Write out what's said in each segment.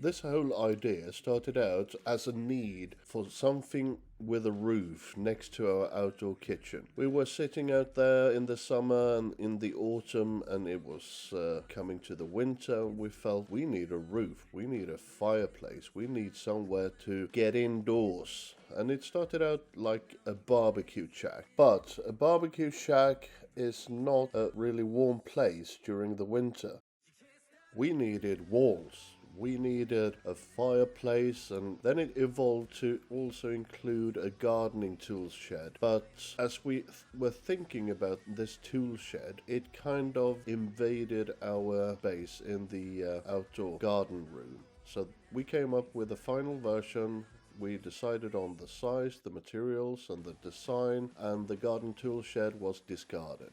This whole idea started out as a need for something with a roof next to our outdoor kitchen. We were sitting out there in the summer and in the autumn, and it was coming to the winter. We felt we need a roof, we need a fireplace, we need somewhere to get indoors. And it started out like a barbecue shack. But a barbecue shack is not a really warm place during the winter. We needed walls. We needed a fireplace, and then it evolved to also include a gardening tool shed. But as we were thinking about this tool shed, it kind of invaded our base in the outdoor garden room. So we came up with a final version. We decided on the size, the materials, and the design, and the garden tool shed was discarded.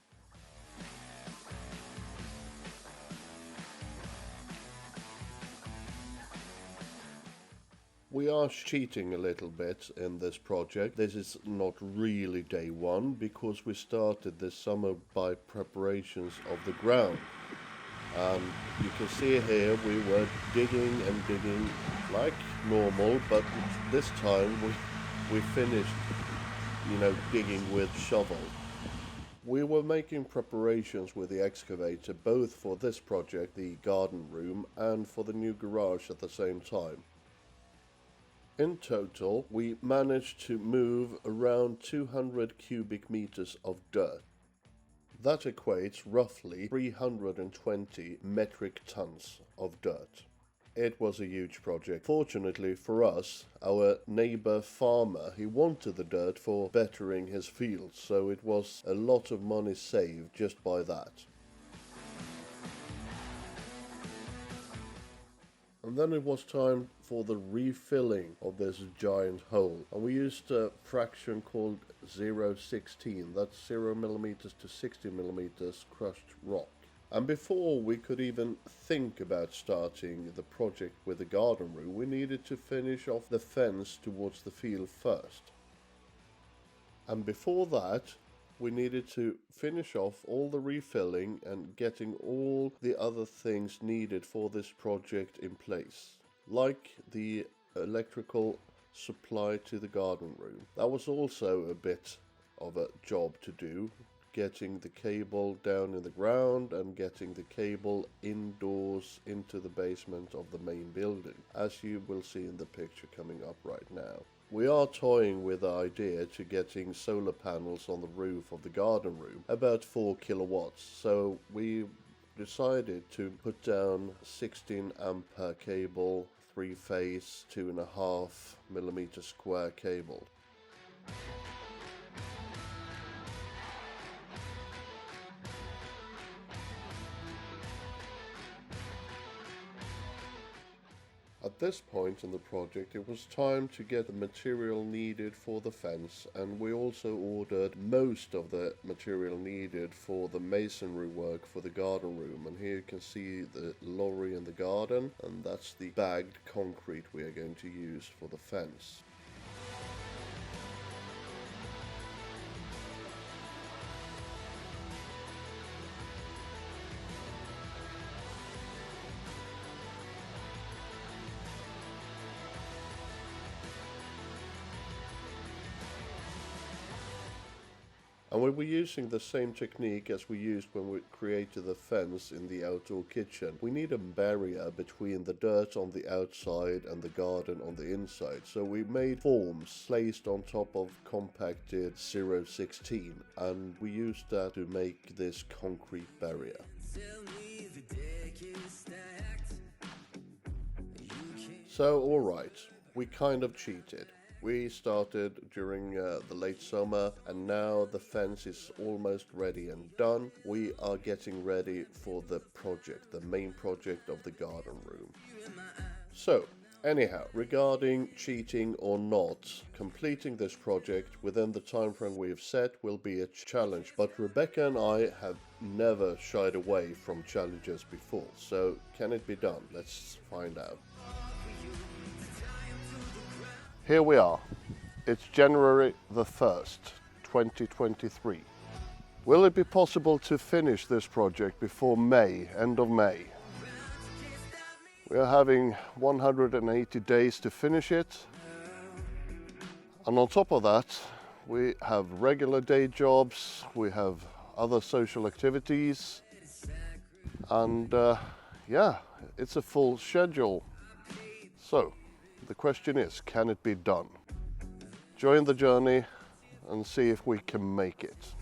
We are cheating a little bit in this project. This is not really day one because we started this summer by preparations of the ground. And you can see here we were digging and digging like normal, but this time we finished, digging with shovel. We were making preparations with the excavator both for this project, the garden room, and for the new garage at the same time. In total, we managed to move around 200 cubic meters of dirt. That equates roughly 320 metric tons of dirt. It was a huge project. Fortunately for us, our neighbor farmer, he wanted the dirt for bettering his fields, so it was a lot of money saved just by that. And then it was time for the refilling of this giant hole. And we used a fraction called 0.16. That's 0 millimeters to 60 millimeters crushed rock. And before we could even think about starting the project with the garden room, we needed to finish off the fence towards the field first. And before that, we needed to finish off all the refilling and getting all the other things needed for this project in place, like the electrical supply to the garden room. That was also a bit of a job to do, getting the cable down in the ground and getting the cable indoors into the basement of the main building, as you will see in the picture coming up right now. We are toying with the idea to getting solar panels on the roof of the garden room, about 4 kilowatts, so we decided to put down 16 ampere cable, 3-phase, 2.5 millimeter square cable. At this point in the project, it was time to get the material needed for the fence, and we also ordered most of the material needed for the masonry work for the garden room. And here you can see the lorry in the garden, and that's the bagged concrete we are going to use for the fence. And we were using the same technique as we used when we created the fence in the outdoor kitchen. We need a barrier between the dirt on the outside and the garden on the inside. So we made forms placed on top of compacted 0.16, and we used that to make this concrete barrier. So alright, we kind of cheated. We started during the late summer, and now the fence is almost ready and done. We are getting ready for the project, the main project of the garden room. So, anyhow, regarding cheating or not, completing this project within the time frame we have set will be a challenge. But Rebecca and I have never shied away from challenges before. So, can it be done? Let's find out. Here we are. It's January the 1st, 2023. Will it be possible to finish this project before May, end of May? We are having 180 days to finish it. And on top of that, we have regular day jobs, we have other social activities, and yeah, it's a full schedule. So, the question is, can it be done? Join the journey and see if we can make it.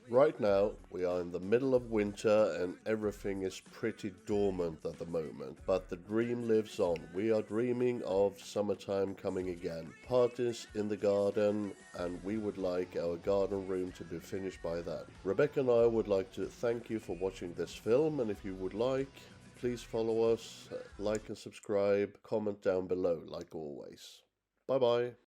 Right now, we are in the middle of winter and everything is pretty dormant at the moment, but the dream lives on. We are dreaming of summertime coming again, parties in the garden, and we would like our garden room to be finished by then. Rebecca and I would like to thank you for watching this film, and if you would like, please follow us, like and subscribe, comment down below like always. Bye bye.